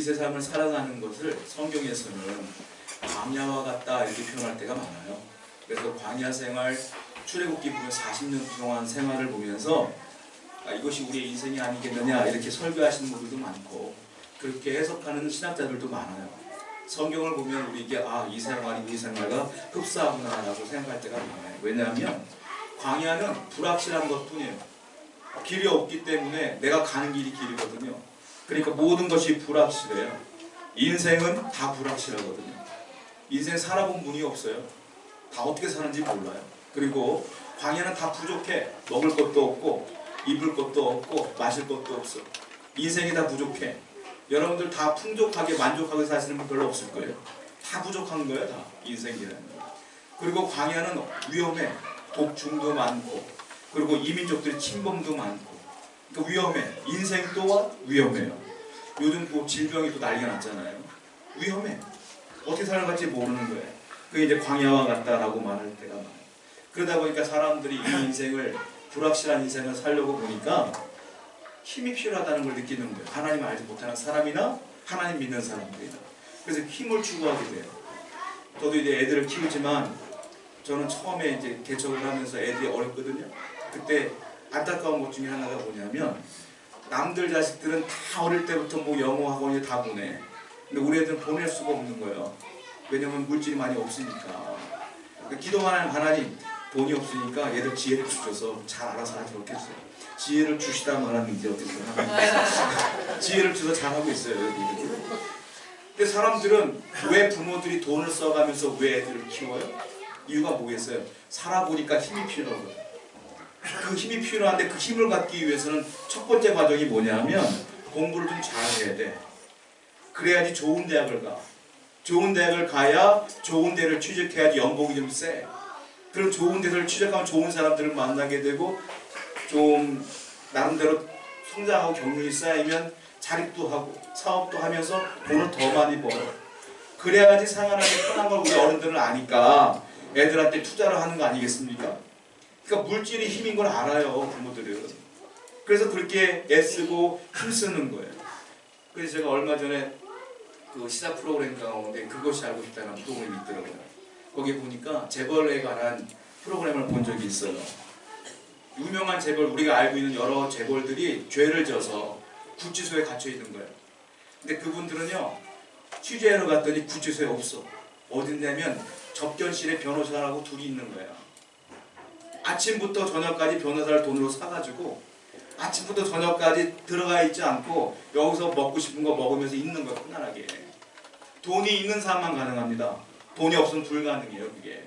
세상을 살아가는 것을 성경에서는 광야와 같다 이렇게 표현할 때가 많아요. 그래서 광야 생활, 출애굽기 보면 40년 동안 생활을 보면서 이것이 우리의 인생이 아니겠느냐 이렇게 설교하시는 분들도 많고 그렇게 해석하는 신학자들도 많아요. 성경을 보면 우리에게 이 생활이 우리 생활과 흡사하구나라고 생각할 때가 많아요. 왜냐하면 광야는 불확실한 것뿐이에요. 길이 없기 때문에 내가 가는 길이 길이거든요. 그러니까 모든 것이 불확실해요. 인생은 다 불확실하거든요. 인생 살아본 분이 없어요. 다 어떻게 사는지 몰라요. 그리고 광야는 다 부족해. 먹을 것도 없고 입을 것도 없고 마실 것도 없어. 인생이 다 부족해. 여러분들 다 풍족하게 만족하게 사시는 분 별로 없을 거예요. 다 부족한 거예요. 다 인생이라는 거. 그리고 광야는 위험해. 독중도 많고 그리고 이민족들이 침범도 많고 그러니까 위험해. 인생 또한 위험해요. 요즘 그 질병이 또 난리가 났잖아요. 위험해. 어떻게 살아갈지 모르는 거예요. 그게 이제 광야와 같다라고 말할 때가 많아요. 그러다 보니까 사람들이 이 인생을 불확실한 인생을 살려고 보니까 힘이 필요하다는 걸 느끼는 거예요. 하나님 알지 못하는 사람이나 하나님 믿는 사람들이나. 그래서 힘을 추구하게 돼요. 저도 이제 애들을 키우지만 저는 처음에 이제 개척을 하면서 애들이 어렸거든요. 그때 안타까운 것 중에 하나가 뭐냐면 남들 자식들은 다 어릴 때부터 뭐 영어 학원에 다 보내. 근데 우리 애들은 보낼 수가 없는 거예요. 왜냐면 물질이 많이 없으니까. 그러니까 기도만 하는 하나님 돈이 없으니까 얘들 지혜를 주셔서 잘 알아서 하지 못했어요. 지혜를 주시다 말하는 게 어떻게 지혜를 주셔서 잘하고 있어요. 근데 사람들은 왜 부모들이 돈을 써가면서 왜 애들을 키워요? 이유가 뭐겠어요? 살아보니까 힘이 필요하거든요. 그 힘이 필요한데 그 힘을 갖기 위해서는 첫 번째 과정이 뭐냐면 공부를 좀 잘해야 돼. 그래야지 좋은 대학을 가. 좋은 대학을 가야 좋은 데를 취직해야지 연봉이 좀 세. 그럼 좋은 데를 취직하면 좋은 사람들을 만나게 되고 좀 나름대로 성장하고 경륜이 쌓이면 자립도 하고 사업도 하면서 돈을 더 많이 벌어. 그래야지 생활하기 편한 걸 우리 어른들은 아니까 애들한테 투자를 하는 거 아니겠습니까? 그러니까 물질이 힘인 걸 알아요, 부모들은. 그래서 그렇게 애쓰고 힘쓰는 거예요. 그래서 제가 얼마 전에 그 시사 프로그램 가운데 그것이 알고 싶다는 프로그램이 있더라고요. 거기 보니까 재벌에 관한 프로그램을 본 적이 있어요. 유명한 재벌, 우리가 알고 있는 여러 재벌들이 죄를 져서 구치소에 갇혀 있는 거예요. 근데 그분들은요, 취재하러 갔더니 구치소에 없어. 어딘냐면 접견실에 변호사하고 둘이 있는 거예요. 아침부터 저녁까지 변호사를 돈으로 사가지고 아침부터 저녁까지 들어가 있지 않고 여기서 먹고 싶은 거 먹으면서 있는 거예요. 편안하게. 돈이 있는 사람만 가능합니다. 돈이 없으면 불가능해요. 그게.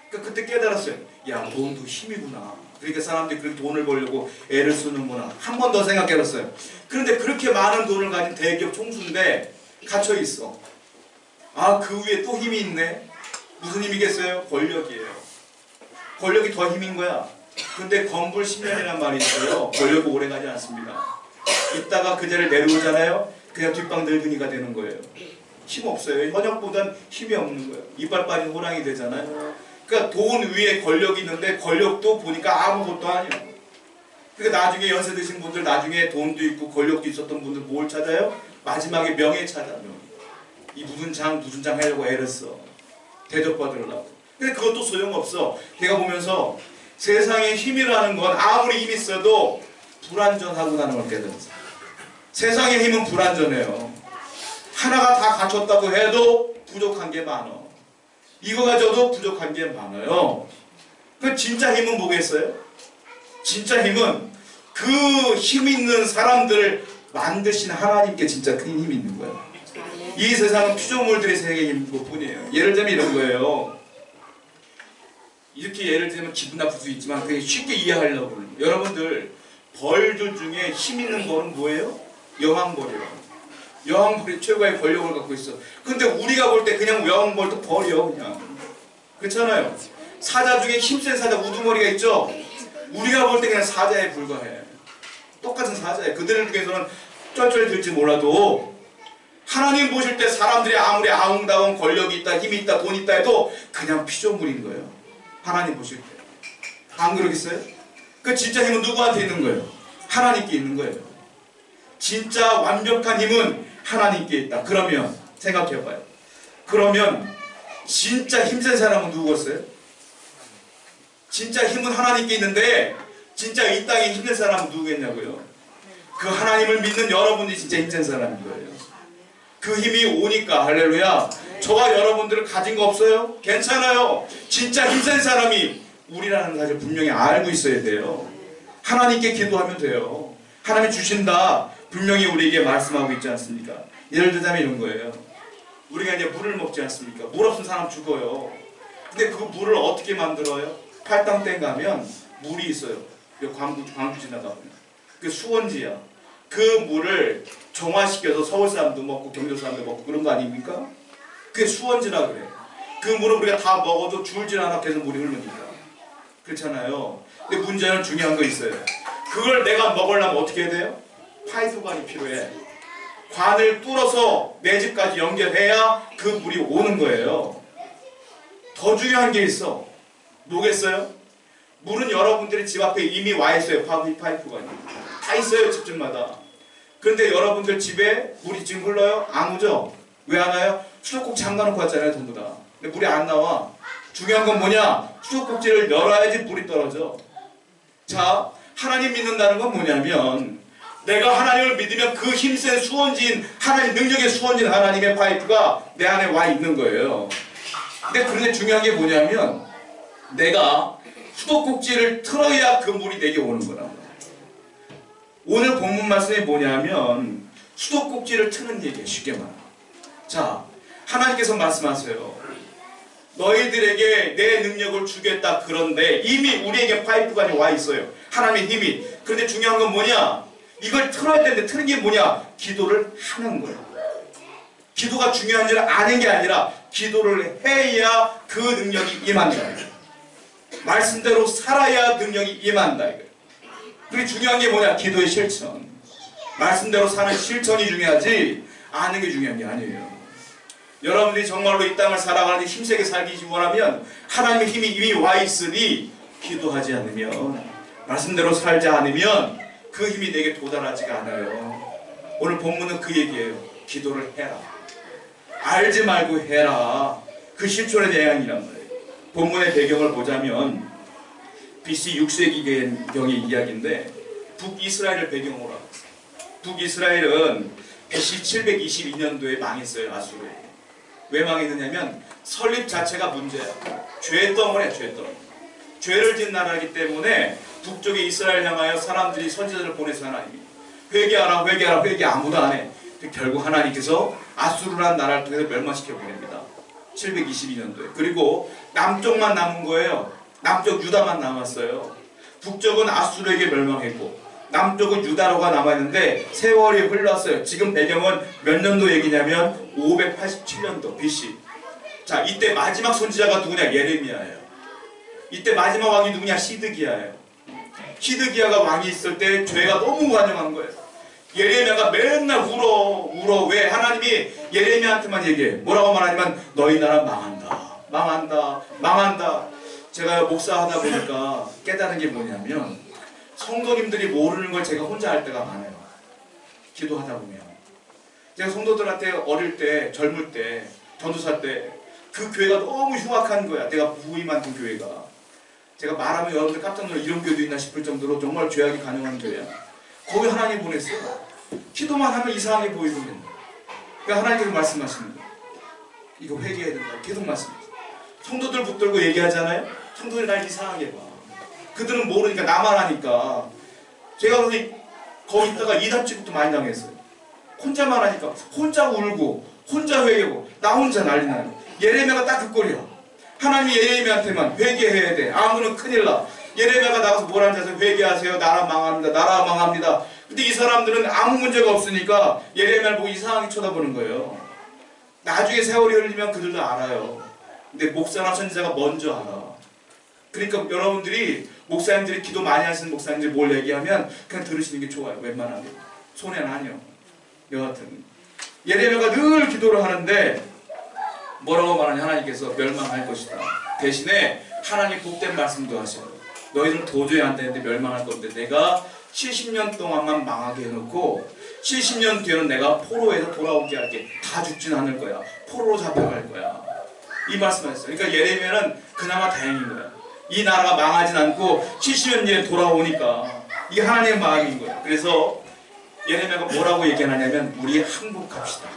그러니까 그때 깨달았어요. 야, 돈도 힘이구나. 그러니까 사람들이 그렇게 돈을 벌려고 애를 쓰는구나. 한 번 더 생각해봤어요. 그런데 그렇게 많은 돈을 가진 대기업 총수인데 갇혀있어. 그 위에 또 힘이 있네. 무슨 힘이겠어요? 권력이에요. 권력이 더 힘인 거야. 근데 건불 10년이라는 말이 있어요. 권력이 오래가지 않습니다. 이따가 그 자리를 내려오잖아요. 그냥 뒷방 늙은이가 되는 거예요. 힘 없어요. 현역보단 힘이 없는 거예요. 이빨 빠진 호랑이 되잖아요. 그러니까 돈 위에 권력이 있는데 권력도 보니까 아무것도 아니에요. 그러니까 나중에 연세 드신 분들 나중에 돈도 있고 권력도 있었던 분들 뭘 찾아요? 마지막에 명예 찾아요. 이 무슨 장 하려고 애를 써. 대접받으려고. 근데 그것도 소용없어. 내가 보면서 세상에 힘이라는 건 아무리 힘이 있어도 불완전하구나는 걸 깨달았어요. 세상의 힘은 불완전해요. 하나가 다 갖췄다고 해도 부족한 게 많아. 이거 가져도 부족한 게 많아요. 그 진짜 힘은 뭐겠어요? 진짜 힘은 그 힘 있는 사람들을 만드신 하나님께 진짜 큰 힘이 있는 거예요. 이 세상은 피조물들의 세계인 것뿐이에요. 예를 들면 이런 거예요. 이렇게 예를 들면 기분 나쁠 수 있지만 되게 쉽게 이해하려고 해요. 여러분들 벌들 중에 힘 있는 벌은 뭐예요? 여왕벌이에요. 여왕벌이 최고의 권력을 갖고 있어. 근데 우리가 볼 때 그냥 여왕벌도 벌이요 그냥. 그렇잖아요. 사자 중에 힘센 사자 우두머리가 있죠? 우리가 볼 때 그냥 사자에 불과해. 똑같은 사자예요. 그들 중에서는 쩔쩔 들지 몰라도 하나님 보실 때 사람들이 아무리 아웅다웅 권력이 있다 힘이 있다 돈 있다 해도 그냥 피조물인 거예요. 하나님 보실 때. 안 그러겠어요? 그 진짜 힘은 누구한테 있는 거예요? 하나님께 있는 거예요. 진짜 완벽한 힘은 하나님께 있다. 그러면 생각해봐요. 그러면 진짜 힘센 사람은 누구겠어요? 진짜 힘은 하나님께 있는데 진짜 이 땅에 힘든 사람은 누구겠냐고요? 그 하나님을 믿는 여러분이 진짜 힘센 사람인 거예요. 그 힘이 오니까 할렐루야. 저와 여러분들은 가진 거 없어요? 괜찮아요. 진짜 힘센 사람이 우리라는 사실 분명히 알고 있어야 돼요. 하나님께 기도하면 돼요. 하나님이 주신다. 분명히 우리에게 말씀하고 있지 않습니까? 예를 들자면 이런 거예요. 우리가 이제 물을 먹지 않습니까? 물 없는 사람 죽어요. 근데 그 물을 어떻게 만들어요? 팔당댐 가면 물이 있어요. 광주 지나가면. 그 수원지야. 그 물을 정화시켜서 서울 사람도 먹고 경기도 사람도 먹고 그런 거 아닙니까? 그게 수원지라 그래. 그 물은 우리가 다 먹어도 줄질 않아 계속 물이 흐르니까. 그렇잖아요. 근데 문제는 중요한 거 있어요. 그걸 내가 먹으려면 어떻게 해야 돼요? 파이프관이 필요해. 관을 뚫어서 내 집까지 연결해야 그 물이 오는 거예요. 더 중요한 게 있어. 뭐겠어요? 물은 여러분들이 집 앞에 이미 와 있어요. 파이프관이. 다 있어요. 집집마다. 그런데 여러분들 집에 물이 지금 흘러요? 안 오죠? 왜 안 와요? 수도꼭 잠가놓고 왔잖아요. 전부 다. 근데 물이 안 나와. 중요한 건 뭐냐? 수도꼭지를 열어야지 물이 떨어져. 자, 하나님 믿는다는 건 뭐냐면 내가 하나님을 믿으면 그 힘센 수원지인 하나님 능력의 수원지인 하나님의 파이프가 내 안에 와 있는 거예요. 그런데 중요한 게 뭐냐면 내가 수도꼭지를 틀어야 그 물이 내게 오는 거란 말이에요. 오늘 본문 말씀이 뭐냐면 수도꼭지를 트는 얘기예요. 쉽게 말하면. 자, 하나님께서 말씀하세요. 너희들에게 내 능력을 주겠다. 그런데 이미 우리에게 파이프관이 와 있어요. 하나님의 힘이. 그런데 중요한 건 뭐냐? 이걸 틀어야 되는데 트는 게 뭐냐? 기도를 하는 거예요. 기도가 중요한 줄 아는 게 아니라 기도를 해야 그 능력이 임한다. 말씀대로 살아야 능력이 임한다. 그리고 중요한 게 뭐냐? 기도의 실천. 말씀대로 사는 실천이 중요하지 아는 게 중요한 게 아니에요. 여러분들이 정말로 이 땅을 살아가는데 힘세게 살기 원하면 하나님의 힘이 이미 와 있으니 기도하지 않으면 말씀대로 살지 않으면 그 힘이 내게 도달하지가 않아요. 오늘 본문은 그 얘기예요. 기도를 해라. 알지 말고 해라. 그 실천의 내용이란 말이에요. 본문의 배경을 보자면 BC 6세기경의 이야기인데 북이스라엘을 배경으로 하고 있어요. 북이스라엘은 BC 722년도에 망했어요. 아수르에. 왜 망했느냐면 설립 자체가 문제야. 죄덩어리야. 죄덩어리. 죄를 지은 나라이기 때문에 북쪽의 이스라엘 향하여 사람들이 선지자를 보내서 하나님이 회개하라 회개하라 회개 아무도 안 해. 결국 하나님께서 아수르라는 나라를 통해서 멸망시켜 보냅니다. 722년도에. 그리고 남쪽만 남은 거예요. 남쪽 유다만 남았어요. 북쪽은 아수르에게 멸망했고 남쪽은 유다로가 남았는데 세월이 흘렀어요. 지금 배경은 몇 년도 얘기냐면 587년도 BC. 자, 이때 마지막 선지자가 누구냐? 예레미야예요. 이때 마지막 왕이 누구냐? 시드기야예요. 시드기야가 왕이 있을 때 죄가 너무 관영한 거예요. 예레미야가 맨날 울어. 왜? 하나님이 예레미야한테만 얘기해. 뭐라고 말하냐면 너희 나라 망한다. 망한다. 망한다. 제가 목사하다 보니까 깨달은 게 뭐냐면 성도님들이 모르는 걸 제가 혼자 할 때가 많아요. 기도하다 보면. 제가 성도들한테 어릴 때, 젊을 때, 전도사 때 그 교회가 너무 흉악한 거야. 내가 부임한 그 교회가. 제가 말하면 여러분들 깜짝 놀라 이런 교회도 있나 싶을 정도로 정말 죄악이 관영한 교회야. 거기 하나님 보냈어요. 기도만 하면 이상하게 보이거든요. 그러니까 하나님께서 말씀하시는 거예요. 이거 회개해야 된다. 계속 말씀하세요. 성도들 붙들고 얘기하잖아요. 성도들이 날 이상하게 봐. 그들은 모르니까 나만 하니까. 제가 거기 있다가 이단치부터 많이 당했어요. 혼자만 하니까 혼자 울고 혼자 회개하고 나 혼자 난리 나요. 예레미야가 딱 그 꼴이야. 하나님이 예레미야한테만 회개해야 돼. 아무는 큰일 나. 예레미야가 나가서 뭘 하는지 아세요? 회개하세요. 나라 망합니다. 나라 망합니다. 근데 이 사람들은 아무 문제가 없으니까 예레미야를 보고 이상하게 쳐다보는 거예요. 나중에 세월이 흘리면 그들도 알아요. 근데 목사나 선지자가 먼저 알아. 그러니까 여러분들이 목사님들이 기도 많이 하시는 목사님들이 뭘 얘기하면 그냥 들으시는 게 좋아요. 웬만하면. 손해는 아니요. 여하튼 예레미야가 늘 기도를 하는데 뭐라고 말하냐? 하나님께서 멸망할 것이다. 대신에 하나님 복된 말씀도 하셔요. 너희들은 도저히 안 되는데 멸망할 건데 내가 70년 동안만 망하게 해놓고 70년 뒤에는 내가 포로에서 돌아오게 할게. 다 죽진 않을 거야. 포로로 잡혀갈 거야. 이 말씀하셨어요. 그러니까 예레미야는 그나마 다행인 거야. 이 나라가 망하진 않고 70년 뒤에 돌아오니까 이게 하나님의 마음인 거야. 그래서 예레미야가 뭐라고 얘기하냐면 우리 항복합시다.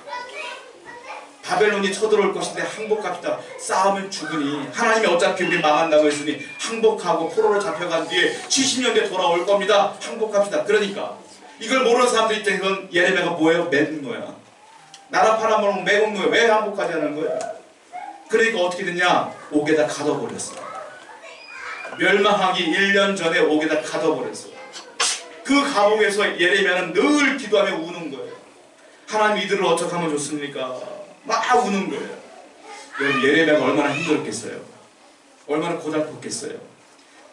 바벨론이 쳐들어올 것인데 항복합시다. 싸우면 죽으니 하나님이 어차피 우리 망한다고 했으니 항복하고 포로로 잡혀간 뒤에 70년 뒤에 돌아올 겁니다. 항복합시다. 그러니까 이걸 모르는 사람들 입장에서는 예레미야가 뭐예요? 매국 노야. 나라 팔아먹는 매국 노야. 왜 항복하지 않은 거야? 그러니까 어떻게 됐냐? 옥에다 가둬버렸어. 멸망하기 1년 전에 옥에다 가둬버렸어. 그 감옥에서 예레미야는 늘 기도하며 우는 거예요. 하나님 이들을 어떻게 하면 좋습니까? 막 우는 거예요. 여러분 예레미야가 얼마나 힘들었겠어요. 얼마나 고달팠겠어요.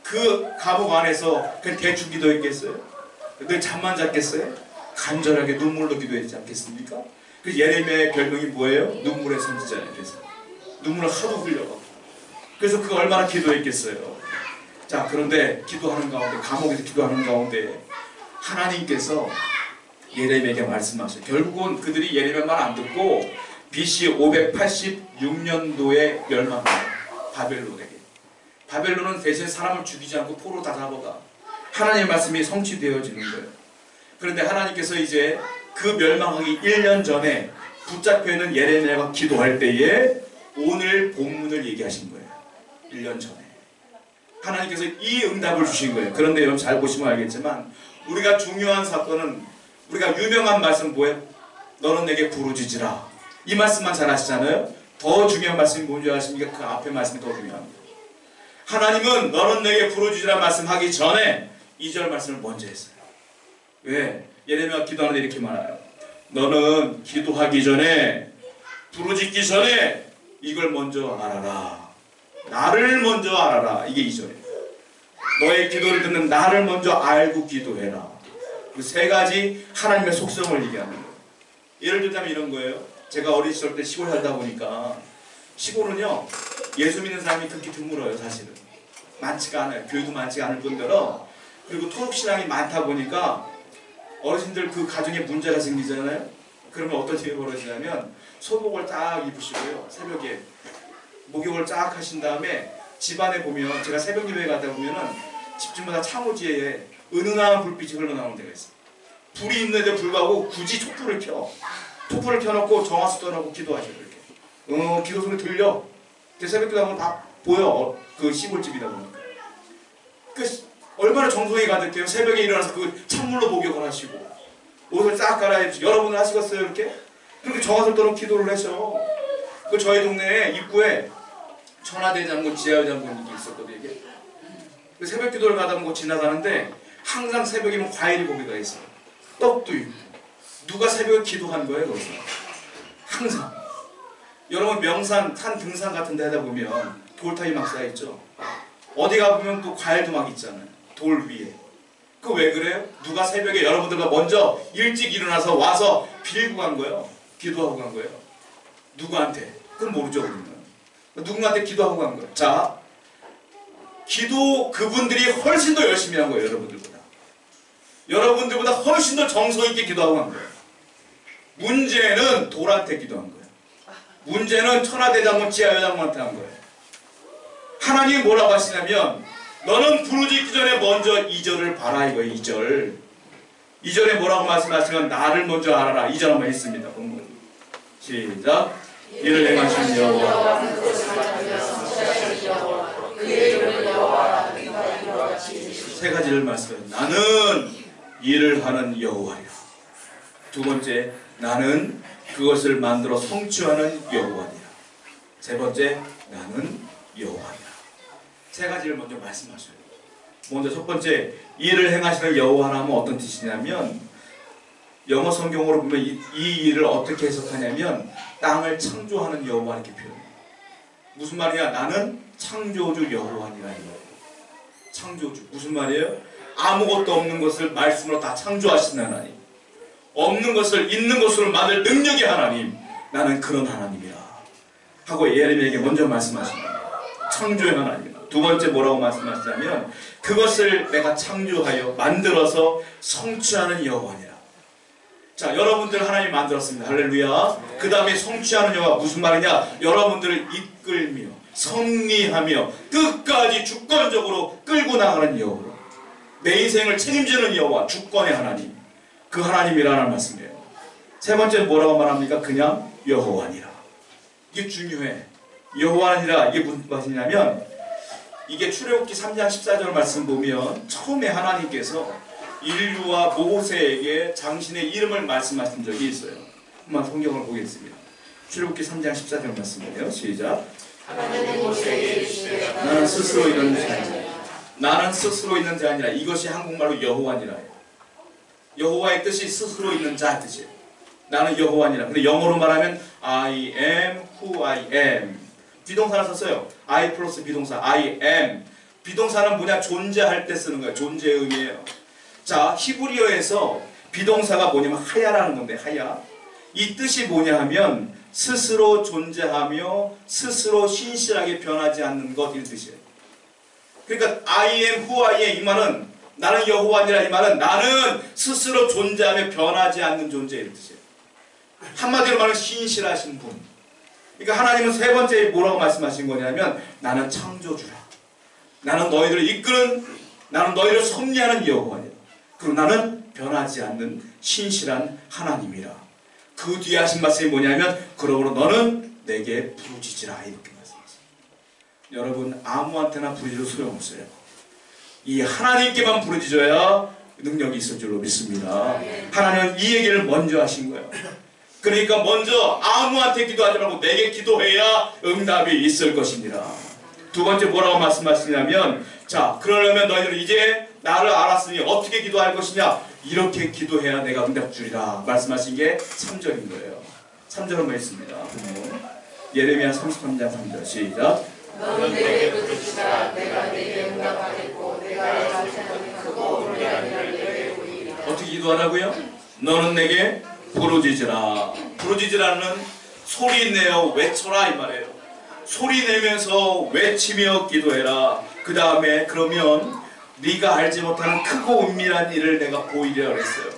그 감옥 안에서 그냥 대충 기도했겠어요? 늘 잠만 잤겠어요? 간절하게 눈물로 기도했지 않겠습니까? 그 예레미야의 별명이 뭐예요? 눈물의 선지자예요. 그래서 눈물을 하도 흘려가고. 그래서 그가 얼마나 기도했겠어요. 자, 그런데 기도하는 가운데, 감옥에서 기도하는 가운데 하나님께서 예레미야에게 말씀하셔요. 결국은 그들이 예레미야 말 안 듣고 BC 586년도에 멸망해요. 바벨론에게. 바벨론은 대신 사람을 죽이지 않고 포로 다 잡아가. 하나님의 말씀이 성취되어지는 거예요. 그런데 하나님께서 이제 그 멸망하기 1년 전에 붙잡혀 있는 예레미야가 기도할 때에 오늘 본문을 얘기하신 거예요. 1년 전에. 하나님께서 이 응답을 주신 거예요. 그런데 여러분 잘 보시면 알겠지만 우리가 중요한 사건은 우리가 유명한 말씀 뭐예요? 너는 내게 부르짖으라. 이 말씀만 잘 아시잖아요. 더 중요한 말씀이 뭔지 아십니까? 그 앞에 말씀이 더 중요합니다. 하나님은 너는 내게 부르짖으라 말씀하기 전에 2절 말씀을 먼저 했어요. 왜? 예레미야가 기도하는데 이렇게 말해요. 너는 기도하기 전에 부르짖기 전에 이걸 먼저 알아라. 나를 먼저 알아라. 이게 2절이에요. 너의 기도를 듣는 나를 먼저 알고 기도해라. 그 세 가지 하나님의 속성을 얘기하는 거예요. 예를 들자면 이런 거예요. 제가 어린 시절 때 시골 살다 보니까 시골은요 예수 믿는 사람이 그렇게 드물어요. 사실은 많지가 않아요. 교회도 많지가 않을 뿐더러 그리고 토속신앙이 많다 보니까 어르신들 그 가정에 문제가 생기잖아요. 그러면 어떤 일이 벌어지냐면 소복을 딱 입으시고요. 새벽에 목욕을 쫙 하신 다음에 집안에 보면 제가 새벽 예배에 가다 보면은 집집마다 창호지에 은은한 불빛이 흘러나오는 데가 있어요. 불이 있는데 불구하고 굳이 촛불을 켜. 촛불을 켜놓고 정화수 떠놓고 기도하셔요. 이렇게. 기도 소리 들려. 새벽 기도하면 다 보여. 그 시골집이다 보니까. 얼마나 정성이 가득해요. 새벽에 일어나서 그 찬물로 목욕을 하시고 옷을 싹 갈아입으시고. 여러분은 하시겠어요? 이렇게? 그렇게 정화수 떠놓고 기도를 하셔. 그 저희 동네에 입구에 천하대 장군, 지하의 장군이 있었거든요. 이게. 그 새벽 기도를 가다 보고 지나가는데 항상 새벽이면 과일이 거기가 있어요. 떡도 있고. 누가 새벽에 기도한 거예요, 거기서? 항상. 여러분 명산, 산 등산 같은 데 하다 보면 돌탑이 막 쌓여있죠. 어디 가보면 또 과일도 막 있잖아요. 돌 위에. 그 왜 그래요? 누가 새벽에 여러분들과 먼저 일찍 일어나서 와서 빌고 간 거예요. 기도하고 간 거예요. 누구한테? 그건 모르죠, 우리는. 누군가한테 기도하고 간 거예요. 자, 기도 그분들이 훨씬 더 열심히 한 거예요. 여러분들보다 훨씬 더 정성 있게 기도하고 간 거예요. 문제는 돌한테 기도한 거예요. 문제는 천하대장군, 지하여장군한테 한 거예요. 하나님이 뭐라고 하시냐면 너는 부르짖기 전에 먼저 2절을 봐라 이거예요. 2절. 2절에 뭐라고 말씀하시면 나를 먼저 알아라. 2절 한번 있습니다. 본문. 시작. 이를 행하신 여호와 세 가지를 말씀해요. 나는 일을 하는 여호와리라. 두 번째, 나는 그것을 만들어 성취하는 여호와리라. 세 번째, 나는 여호와리라. 세 가지를 먼저 말씀하셔요. 먼저 첫 번째, 일을 행하시는 여호와라면 어떤 뜻이냐면 영어 성경으로 보면 이 일을 어떻게 해석하냐면 땅을 창조하는 여호와 이렇게 표현해요. 무슨 말이야? 나는 창조주 여호와니라 이거예요. 창조주. 무슨 말이에요? 아무것도 없는 것을 말씀으로 다 창조하시는 하나님. 없는 것을 있는 것으로 만들 능력의 하나님. 나는 그런 하나님이라 하고 예레미야에게 먼저 말씀하십니다. 창조의 하나님이라. 두 번째 뭐라고 말씀하시냐면 그것을 내가 창조하여 만들어서 성취하는 여호와니라. 자, 여러분들 하나님 만들었습니다. 할렐루야. 그 다음에 성취하는 여호와 무슨 말이냐? 여러분들을 이끌며 섭리하며 끝까지 주권적으로 끌고 나가는 여호와, 내 인생을 책임지는 여호와, 주권의 하나님, 그 하나님이라는 말씀이에요. 세 번째 뭐라고 말합니까? 그냥 여호와니라. 이게 중요해. 여호와니라. 이게 무슨 말이냐면 이게 출애굽기 3장 14절 말씀 보면 처음에 하나님께서 인류와 모세에게 당신의 이름을 말씀하신 적이 있어요. 한번 성경을 보겠습니다. 출애굽기 3장 14절 말씀이에요. 시작. 하나님이 모세에게 이르시되 나는 스스로 있는 자 아니라. 나는 스스로 있는 자 아니라. 이것이 한국말로 여호와니라예요. 여호와의 뜻이 스스로 있는 자 뜻이에요. 나는 여호와니라. 근데 영어로 말하면 I am who I am. 비동사를 썼어요. I 플러스 비동사 I am. 비동사는 뭐냐? 존재할 때 쓰는 거예요. 존재의 의미예요. 자, 히브리어에서 비동사가 뭐냐면 하야라는 건데, 하야. 이 뜻이 뭐냐 하면 스스로 존재하며 스스로 신실하게 변하지 않는 것, 이런 뜻이에요. 그러니까 I am who I am 이 말은, 나는 여호와니라 이 말은 나는 스스로 존재하며 변하지 않는 존재, 이런 뜻이에요. 한마디로 말하면 신실하신 분. 그러니까 하나님은 세 번째 뭐라고 말씀하신 거냐면 나는 창조주라. 나는 너희들을 이끄는, 나는 너희를 섭리하는 여호와니라. 그리고 나는 변하지 않는 신실한 하나님이라. 그 뒤에 하신 말씀이 뭐냐면 그러므로 너는 내게 부르짖으라, 이렇게 말씀하셨어요. 여러분, 아무한테나 부르짖어도 소용없어요. 이 하나님께만 부르짖어야 능력이 있을 줄로 믿습니다. 하나님은 이 얘기를 먼저 하신 거예요. 그러니까 먼저 아무한테 기도하지 말고 내게 기도해야 응답이 있을 것입니다. 두 번째 뭐라고 말씀하시냐면 자, 그러려면 너희들은 이제 나를 알았으니 어떻게 기도할 것이냐? 이렇게 기도해야 내가 응답 주리라 말씀하신 게 3절인 거예요. 3절 한번 있습니다. 예레미야 33장 3절 시작. 너는 내게 부르짖으라. 내가 내게 응답하겠고 내가 잠시는 크고 우리한 일을 내게 보이리라. 어떻게 기도하라고요? 너는 내게 부르짖으라. 부르짖으라는 소리 내어 외쳐라 이 말이에요. 소리 내면서 외치며 기도해라. 그 다음에 그러면 네가 알지 못하는 크고 은밀한 일을 내가 보이리라 그랬어요.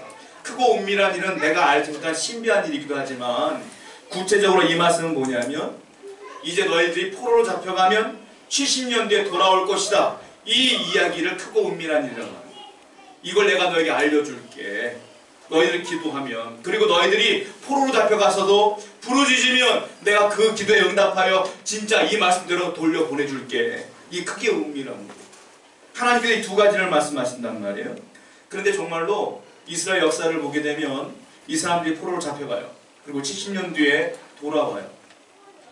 크고 은밀한 일은 내가 알지 못한 신비한 일이기도 하지만 구체적으로 이 말씀은 뭐냐면 이제 너희들이 포로로 잡혀가면 70년 뒤에 돌아올 것이다. 이 이야기를 크고 은밀한 일이라고 합니다. 이걸 내가 너에게 알려줄게. 너희들이 기도하면, 그리고 너희들이 포로로 잡혀가서도 부르짖으면 내가 그 기도에 응답하여 진짜 이 말씀대로 돌려보내줄게. 이 크게 은밀한 거. 하나님께서 이 두 가지를 말씀하신단 말이에요. 그런데 정말로 이스라엘 역사를 보게 되면 이 사람들이 포로로 잡혀가요. 그리고 70년 뒤에 돌아와요.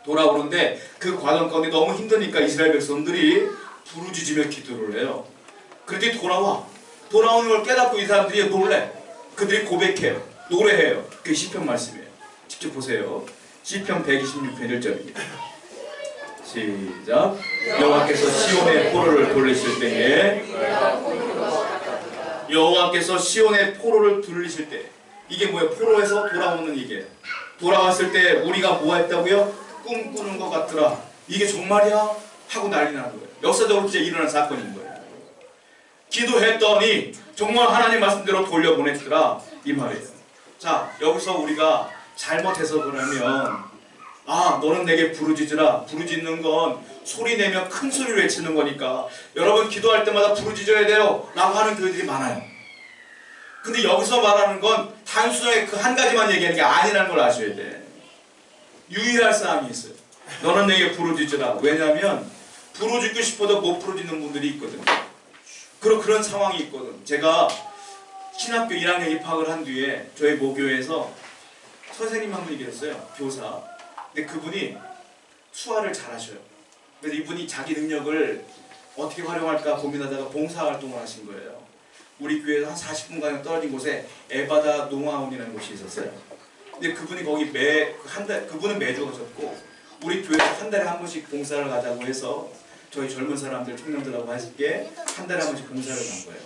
돌아오는데 그 과정 가운데 너무 힘드니까 이스라엘 백성들이 부르짖으며 기도를 해요. 그런데 돌아오는 걸 깨닫고 이 사람들이 놀래. 그들이 고백해요. 노래해요. 그게 시편 말씀이에요. 직접 보세요. 시편 126편 1절입니다. 시작. 여호와께서 시온의 포로를 돌리실 때에, 여호와께서 시온의 포로를 돌리실 때, 이게 뭐예요? 포로에서 돌아오는 이게. 돌아왔을 때 우리가 뭐 했다고요? 꿈꾸는 것 같더라. 이게 정말이야? 하고 난리 나는 거예요. 역사적으로 진짜 일어난 사건인 거예요. 기도했더니 정말 하나님 말씀대로 돌려보냈더라 이 말이에요. 자, 여기서 우리가 잘못해서 그러면 너는 내게 부르짖으라. 부르짖는 건 소리내며 큰 소리로 외치는 거니까 여러분 기도할 때마다 부르짖어야 돼요 라고 하는 교회들이 많아요. 근데 여기서 말하는 건 단순하게 그 한 가지만 얘기하는 게 아니라는 걸 아셔야 돼. 유의할 사항이 있어요. 너는 내게 부르짖으라. 왜냐하면 부르짖고 싶어도 못 부르짖는 분들이 있거든요. 그런 상황이 있거든. 제가 신학교 1학년 입학을 한 뒤에 저희 모교에서 선생님 한 분이 계셨어요. 교사. 근데 그분이 수화를 잘하셔요. 그래서 이분이 자기 능력을 어떻게 활용할까 고민하다가 봉사활동을 하신 거예요. 우리 교회에서 한 40분가량 떨어진 곳에 에바다 농아원이라는 곳이 있었어요. 근데 그분이 거기 그분은 매주 가셨고 우리 교회에서 한 달에 한 번씩 봉사를 가자고 해서 저희 젊은 사람들, 청년들하고 하실게 한 달에 한 번씩 봉사를 간 거예요.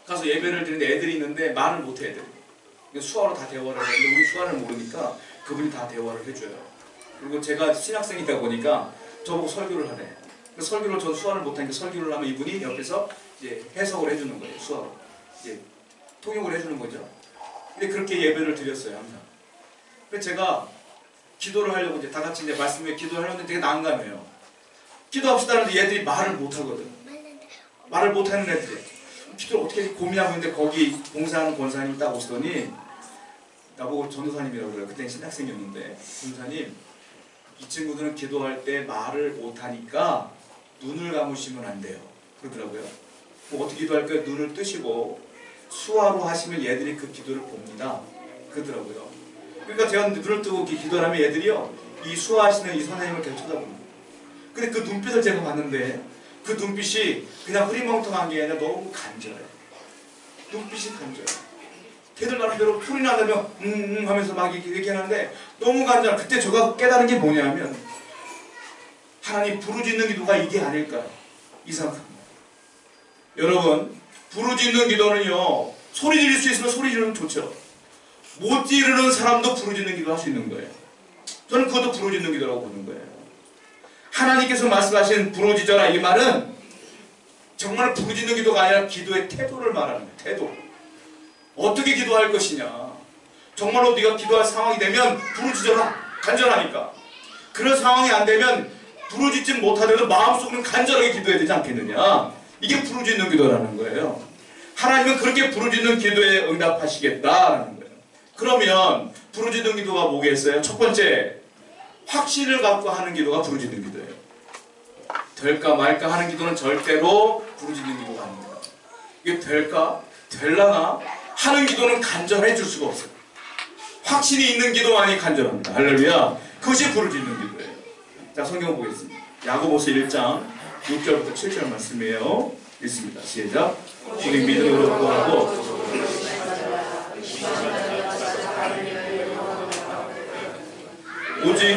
가서 예배를 드리는데 애들이 있는데 말을 못해 애들이. 수화로 다 대화를 하는데 우리 수화를 모르니까 그분이 다 대화를 해줘요. 그리고 제가 신학생이다 보니까 저보고 설교를 하래. 그 설교를 전 수화를 못하니까 설교를 하면 이분이 옆에서 이제 해석을 해주는 거예요. 수화로 이제 통역을 해주는 거죠. 근데 그렇게 예배를 드렸어요 항상. 그래서 제가 기도를 하려고 이제 다 같이 이제 말씀에 기도를 하려는데 되게 난감해요. 기도합시다 하는데 얘들이 말을 못하거든. 말을 못하는 애들이. 기도를 어떻게 해야지 고민하고 있는데 거기 봉사하는 권사님이 딱 오시더니 나보고 전도사님이라고 그래요. 그때는 신학생이었는데 전도사님 이 친구들은 기도할 때 말을 못하니까 눈을 감으시면 안 돼요. 그러더라고요. 뭐 어떻게 기도할까요? 눈을 뜨시고 수화로 하시면 얘들이 그 기도를 봅니다. 그러더라고요. 그러니까 제가 눈을 뜨고 기도를 하면 얘들이요 이 수화하시는 이 선생님을 계속 쳐다봅니다. 근데 그 눈빛을 제가 봤는데 그 눈빛이 그냥 흐리멍텅한 게 아니라 너무 간절해요. 눈빛이 간절해요. 걔들 나름대로 소리 나면 하면서 막 이렇게 하는데 너무 간절해. 그때 제가 깨달은 게 뭐냐면 하나님 부르짖는 기도가 이게 아닐까 이 생각합니다. 여러분 부르짖는 기도는요 소리 지를 수 있으면 소리 지르면 좋죠. 못 지르는 사람도 부르짖는 기도 할 수 있는 거예요. 저는 그것도 부르짖는 기도라고 보는 거예요. 하나님께서 말씀하신 부르짖어라 이 말은 정말 부르짖는 기도가 아니라 기도의 태도를 말하는 거예요. 태도. 어떻게 기도할 것이냐. 정말로 네가 기도할 상황이 되면 부르짖어라. 간절하니까. 그런 상황이 안 되면 부르짖지 못하더라도 마음속으로는 간절하게 기도해야 되지 않겠느냐. 이게 부르짖는 기도라는 거예요. 하나님은 그렇게 부르짖는 기도에 응답하시겠다라는 거예요. 그러면 부르짖는 기도가 뭐겠어요? 첫 번째, 확신을 갖고 하는 기도가 부르짖는 기도예요. 될까 말까 하는 기도는 절대로 부르짖는 기도가 아닙니다. 이게 될까? 될라나? 하는 기도는 간절해 줄 수가 없어요. 확신이 있는 기도만이 간절합니다. 할렐루야. 그것이 부르짖는 기도예요. 자, 성경 보겠습니다. 야고보서 1장 6절부터 7절 말씀이에요. 읽습니다. 시작. 우리 믿음으로 구하고 오직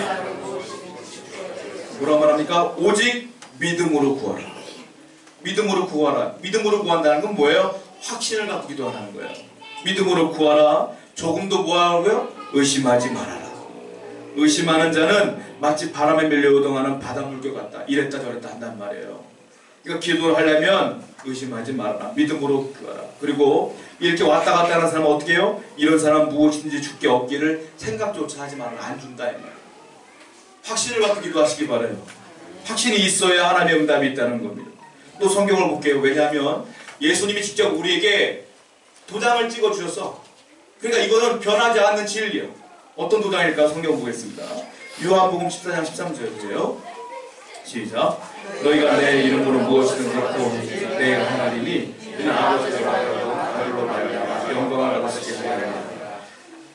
뭐라 말합니까? 오직 믿음으로 구하라. 믿음으로 구하라. 믿음으로 구한다는 건 뭐예요? 확신을 갖고 기도하는 거예요. 믿음으로 구하라. 조금도 뭐하고요? 의심하지 말아라. 의심하는 자는 마치 바람에 밀려 요동하는 바닷물결 같다. 이랬다 저랬다 한단 말이에요. 그러니까 기도를 하려면 의심하지 말아라. 믿음으로 구하라. 그리고 이렇게 왔다 갔다 하는 사람은 어떻게 해요? 이런 사람 무엇인지 주께 얻기를 생각조차 하지 말아라. 안 준다 이 말이에요. 확신을 갖고 기도하시기 바라요. 확신이 있어야 하나님의 응답이 있다는 겁니다. 또 성경을 볼게요. 왜냐하면 예수님이 직접 우리에게 도장을 찍어 주셔서 그러니까 이거는 변하지 않는 진리예요. 어떤 도장일까? 성경 보겠습니다. 요한복음 14장 13절이에요. 시작. 너희가 내 이름으로 무엇이든 갖고 내가 행하리니 이는 아버지로 아들로 말미암아 영광을 받으시게 하리라.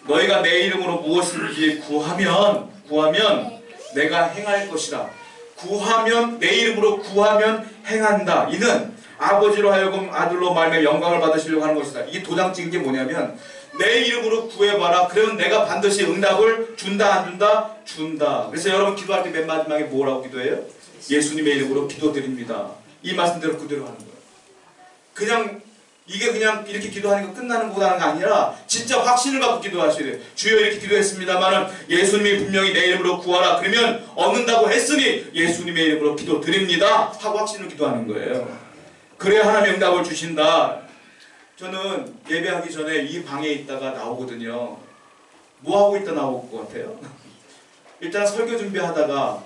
너희가 내 이름으로 무엇이든지 구하면 내가 행할 것이라. 구하면 내 이름으로 구하면 행한다. 이는 아버지로 하여금 아들로 말미암아 영광을 받으시려고 하는 것이다. 이게 도장 찍은 게 뭐냐면 내 이름으로 구해봐라. 그러면 내가 반드시 응답을 준다 안 준다? 준다. 그래서 여러분 기도할 때 맨 마지막에 뭐라고 기도해요? 예수님의 이름으로 기도드립니다. 이 말씀대로 그대로 하는 거예요. 그냥 이게 그냥 이렇게 기도하는 거 끝나는 거라는 게 아니라 진짜 확신을 갖고 기도하셔야 돼요. 주여 이렇게 기도했습니다만 예수님이 분명히 내 이름으로 구하라. 그러면 얻는다고 했으니 예수님의 이름으로 기도드립니다. 하고 확신을 기도하는 거예요. 그래야 하나님 응답을 주신다. 저는 예배하기 전에 이 방에 있다가 나오거든요. 뭐 하고 있다 나올 것 같아요? 일단 설교 준비하다가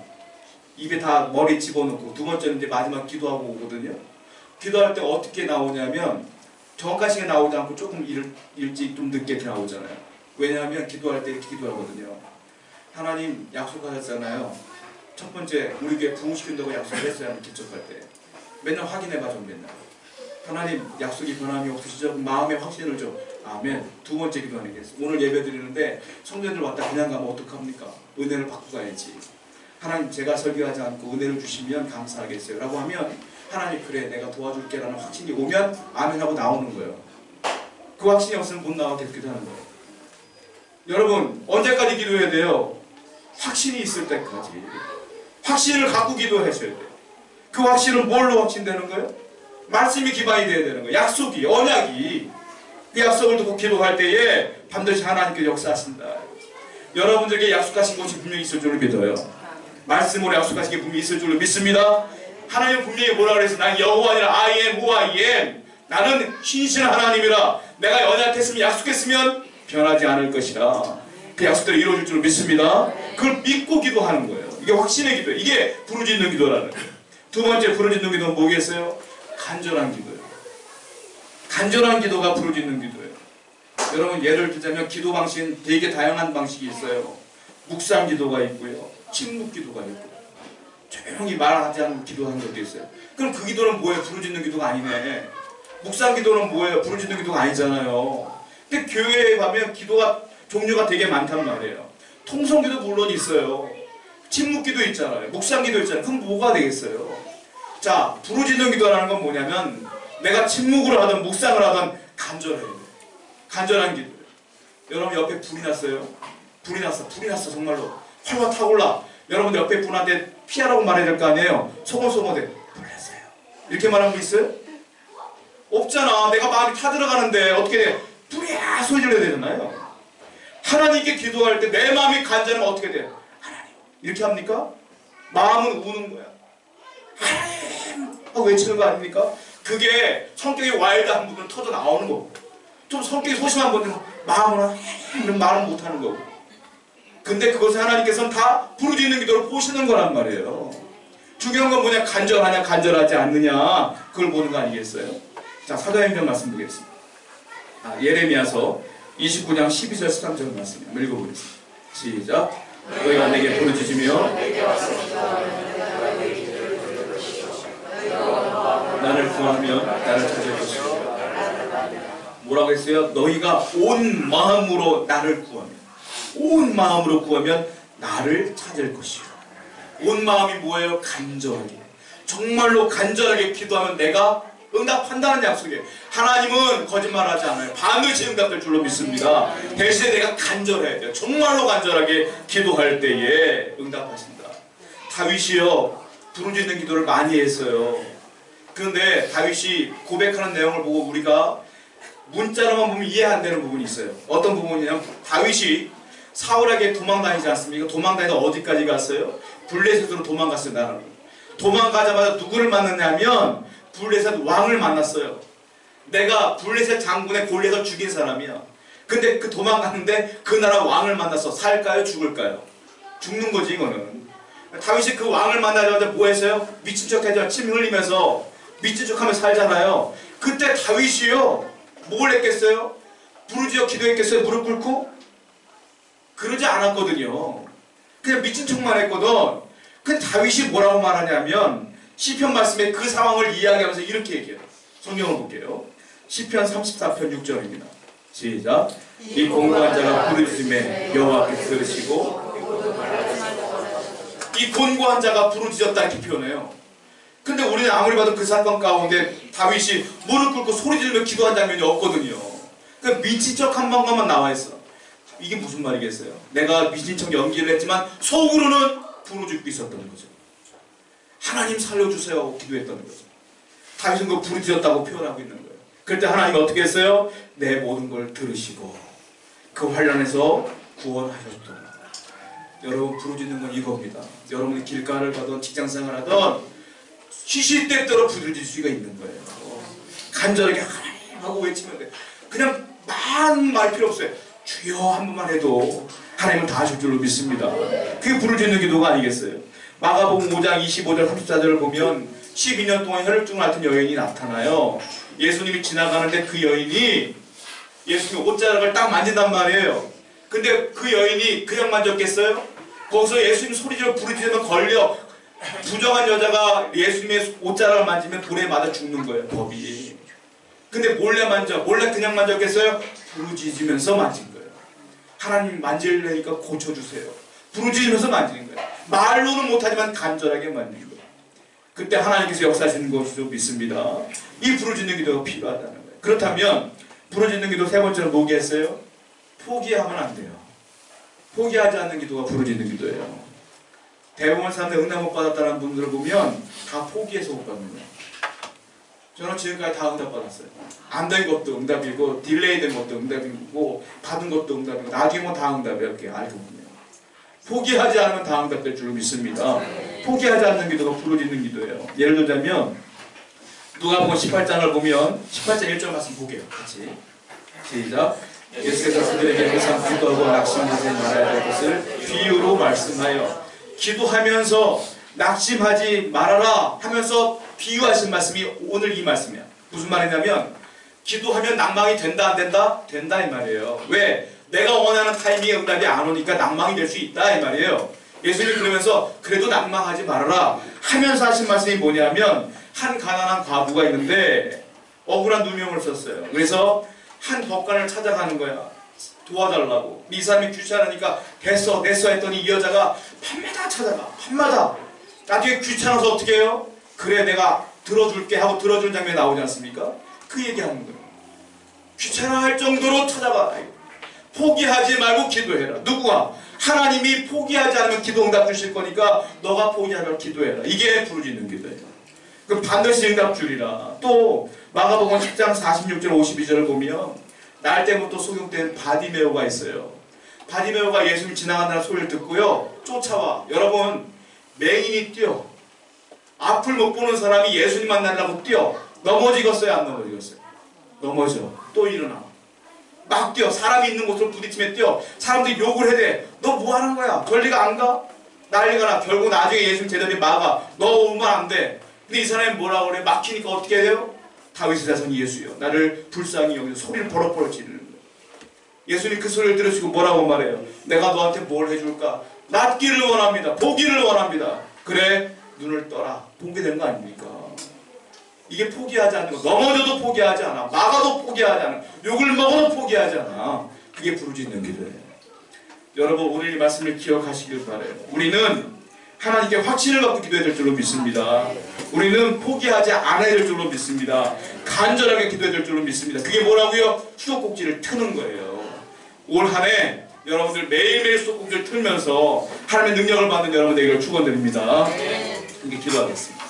입에 다 머리 집어넣고 두 번째는 이제 마지막 기도하고 오거든요. 기도할 때 어떻게 나오냐면 정확한 시간에 나오지 않고 조금 일찍 좀 늦게 나오잖아요. 왜냐하면 기도할 때 이렇게 기도하거든요. 하나님 약속하셨잖아요. 첫 번째 우리 교회 부흥시킨다고 약속을 했어요. 개척할 때. 맨날 확인해봐 좀 맨날. 하나님 약속이 변함이 없으시죠? 마음의 확신을 줘. 아멘. 두 번째 기도하는 게 있어요. 오늘 예배 드리는데 성도들 왔다 그냥 가면 어떡합니까? 은혜를 받고 가야지. 하나님 제가 설교하지 않고 은혜를 주시면 감사하겠어요. 라고 하면 하나님 그래 내가 도와줄게 라는 확신이 오면 아멘 하고 나오는 거예요. 그 확신이 없으면 못 나와 계속 기도하는 거예요. 여러분 언제까지 기도해야 돼요? 확신이 있을 때까지. 확신을 갖고 기도하셔야 돼요. 그 확신은 뭘로 확신되는 거예요? 말씀이 기반이 돼야 되는 거예요. 약속이, 언약이. 그 약속을 듣고 기도할 때에 반드시 하나님께 역사하신다. 여러분들에게 약속하신 것이 분명히 있을 줄로 믿어요. 말씀으로 약속하신 게 분명히 있을 줄로 믿습니다. 하나님은 분명히 뭐라 그랬어? 난 여호와 아니라 I am who I am. 나는 신실한 하나님이라. 내가 연약했으면 약속했으면 변하지 않을 것이라. 그 약속대로 이루어질 줄 믿습니다. 그걸 믿고 기도하는 거예요. 이게 확신의 기도예요. 이게 부르짖는 기도라는 거예요. 두 번째 부르짖는 기도는 뭐겠어요? 간절한 기도예요. 간절한 기도가 부르짖는 기도예요. 여러분 예를 들자면 기도 방식은 되게 다양한 방식이 있어요. 묵상 기도가 있고요. 침묵 기도가 있고요. 조용히 말하지 않고 기도하는 것도 있어요. 그럼 그 기도는 뭐예요? 부르짖는 기도가 아니네. 묵상 기도는 뭐예요? 부르짖는 기도가 아니잖아요. 근데 교회에 가면 기도가 종류가 되게 많단 말이에요. 통성 기도 물론 있어요. 침묵 기도 있잖아요. 묵상 기도 있잖아요. 그럼 뭐가 되겠어요? 자, 부르짖는 기도라는 건 뭐냐면 내가 침묵을 하든 묵상을 하든 간절해야 돼요. 간절한 기도예요. 여러분 옆에 불이 났어요. 불이 났어 정말로. 활활 타올라. 여러분 옆에 분한테 피하라고 말해야 될 거 아니에요. 소곤소곤해. 불 났어요. 이렇게 말하는 거 있어요? 없잖아. 내가 마음이 타들어가는데 어떻게 돼? 불이야 소리 질러야 되잖아요. 하나님께 기도할 때 내 마음이 간절하면 어떻게 돼요? 하나님 이렇게 합니까? 마음은 우는 거야. 하나님 하고 외치는 거 아닙니까? 그게 성격이 와일드한 분들은 터져 나오는 거고, 좀 성격이 소심한 분들은 마음으로 이런 말은 못하는 거고. 근데 그것을 하나님께서는 다 부르짖는 기도를 보시는 거란 말이에요. 중요한 건 뭐냐? 간절하냐 간절하지 않느냐 그걸 보는 거 아니겠어요? 자, 사도행전 말씀 보겠습니다. 예레미야서 29장 12절 13절 말씀 한번 읽어보겠습니다. 시작. 너희가 내게 부르짖으며 나를 구하면 나를 찾을 것이다. 뭐라고 했어요? 너희가 온 마음으로 나를 구하면, 온 마음으로 구하면 나를 찾을 것이요. 온 마음이 뭐예요? 간절하게, 정말로 간절하게 기도하면 내가 응답한다는 약속이에요. 하나님은 거짓말하지 않아요. 반드시 응답될 줄로 믿습니다. 대신에 내가 간절해야 돼요. 정말로 간절하게 기도할 때에 응답하신다. 다윗이요 부르짖는 기도를 많이 했어요. 그런데 다윗이 고백하는 내용을 보고 우리가 문자로만 보면 이해 안 되는 부분이 있어요. 어떤 부분이냐면 다윗이 사울에게 도망다니지 않습니까? 도망다니다 어디까지 갔어요? 블레셋으로 도망갔어요. 나라로. 도망가자마자 누구를 만났냐면 블레셋 왕을 만났어요. 내가 블레셋 장군의 골리앗을 죽인 사람이야. 근데 그 도망갔는데 그 나라 왕을 만나서 살까요? 죽을까요? 죽는 거지 이거는. 다윗이 그 왕을 만나자마자 뭐 했어요? 미친 척 하죠. 침 흘리면서 미친 척하며 살잖아요. 그때 다윗이요 뭘 했겠어요? 부르짖어 기도했겠어요? 무릎 꿇고? 그러지 않았거든요. 그냥 미친 척만 했거든. 근데 다윗이 뭐라고 말하냐면 시편 말씀에 그 상황을 이야기하면서 이렇게 얘기해요. 성경을 볼게요. 시편 34편 6절입니다. 시작. 이 곤고한 자가 부르짖음에 여호와께서 들으시고, 이 곤고한 자가 부르짖었다 이렇게 표현해요. 근데 우리는 아무리 봐도 그 사건 가운데 다윗이 무릎 꿇고 소리 지르며 기도한 장면이 없거든요. 그러니까 미친 척 한 번만 나와 있어. 이게 무슨 말이겠어요? 내가 미친 척 연기를 했지만 속으로는 부르짖고 있었던 거죠. 하나님 살려주세요 하고 기도했던 거죠. 다윗은 그 부르짖었다고 표현하고 있는 거예요. 그럴 때 하나님이 어떻게 했어요? 내 모든 걸 들으시고 그 환난에서 구원하셨던. 여러분 부르짖는 건 이겁니다. 여러분이 길가를 가든 직장생활 하든 시시때때로 부르짖을 수가 있는 거예요. 간절하게 하나님 하고 외치면 돼. 그냥 많은 말 필요 없어요. 주여 한 번만 해도 하나님은 다 하실 줄로 믿습니다. 그게 부르짖는 기도가 아니겠어요? 마가복음 5장 25절 34절을 보면 12년 동안 혈증을 앓던 여인이 나타나요. 예수님이 지나가는데 그 여인이 예수님 옷자락을 딱 만진단 말이에요. 근데 그 여인이 그냥 만졌겠어요? 거기서 예수님 소리지르고 부르짖으면 걸려. 부정한 여자가 예수님의 옷자락을 만지면 돌에 맞아 죽는 거예요. 법이. 근데 몰래 만져. 몰래 그냥 만졌겠어요? 부르짖으면서 만진 거예요. 하나님 만질래니까 고쳐주세요. 부르짖으면서 만지는 거예요. 말로는 못하지만 간절하게 만지는 거예요. 그때 하나님께서 역사하시는 것으로 믿습니다. 이 부르짖는 기도가 필요하다는 거예요. 그렇다면 부르짖는 기도 세 번째로 뭐겠어요? 포기하면 안 돼요. 포기하지 않는 기도가 부르짖는 기도예요. 대부분 사람들 응답 못 받았다는 분들을 보면 다 포기해서 못 받는 거예요. 저는 지금까지 다 응답 받았어요. 안 된 것도 응답이고 딜레이 된 것도 응답이고 받은 것도 응답이고 나중에 뭐 다 응답이에요. 이렇게 알고 보면 포기하지 않으면 다 응답될 줄 믿습니다. 포기하지 않는 기도가 부르짖는 기도예요. 예를 들자면 누가복음 18장을 보면 18장 1절 말씀 보게요. 같이 시작. 예수께서 그들에게 항상 기도하고 낙심하지 말아야 할 것을 비유로 말씀하여 기도하면서 낙심하지 말아라 하면서 비유하신 말씀이 오늘 이 말씀이야. 무슨 말이냐면 기도하면 낭망이 된다 안 된다? 된다 이 말이에요. 왜? 내가 원하는 타이밍에 응답이 안 오니까 낭망이 될 수 있다 이 말이에요. 예수님이 그러면서 그래도 낭망하지 말아라 하면서 하신 말씀이 뭐냐면 한 가난한 과부가 있는데 억울한 누명을 썼어요. 그래서 한 법관을 찾아가는 거야. 도와달라고. 이 사람이 귀찮으니까 됐어 했더니 이 여자가 밤마다 찾아가. 밤마다. 나중에 귀찮아서 어떻게 해요? 그래 내가 들어줄게 하고 들어주는 장면이 나오지 않습니까? 그 얘기하는 거예요. 귀찮아할 정도로 찾아가. 포기하지 말고 기도해라. 누구가? 하나님이 포기하지 않으면 기도 응답 주실 거니까 너가 포기하면 기도해라. 이게 부르짖는 기도예요. 그럼 반드시 응답 주리라. 또 마가복음 10장 46절 52절을 보면 날 때부터 소경된 바디메오가 있어요. 바디메오가 예수님 지나간다는 소리를 듣고요 쫓아와. 여러분 맹인이 뛰어. 앞을 못 보는 사람이 예수님 만나려고 뛰어. 넘어지겠어요 안 넘어지겠어요? 넘어져. 또 일어나. 막 뛰어. 사람이 있는 곳으로 부딪히면 뛰어. 사람들이 욕을 해대. 너 뭐 하는 거야? 권리가 안 가? 난리가 나. 결국 나중에 예수님 제자들이 막아. 너 오면 안 돼. 근데 이 사람이 뭐라고 그래? 막히니까 어떻게 해야 돼요? 다윗의 자손 예수여 나를 불쌍히 여기서 소리를 버럭버럭 지르는 거예요. 예수님 그 소리를 들으시고 뭐라고 말해요? 내가 너한테 뭘 해줄까? 낫기를 원합니다. 보기를 원합니다. 그래 눈을 떠라. 보게 되는 거 아닙니까? 이게 포기하지 않는 거. 넘어져도 포기하지 않아. 막아도 포기하지 않아. 욕을 먹어도 포기하지 않아. 그게 부르짖는 기도예요. 여러분 오늘 이 말씀을 기억하시길 바라요. 우리는 하나님께 확신을 갖고 기도해야 될 줄로 믿습니다. 우리는 포기하지 않아야 될 줄로 믿습니다. 간절하게 기도해야 될 줄로 믿습니다. 그게 뭐라고요? 수도꼭지를 트는 거예요. 올 한 해 여러분들 매일매일 수도꼭지를 틀면서 하나님의 능력을 받는 여러분 되기를 축원드립니다. 그게 기도하겠습니다.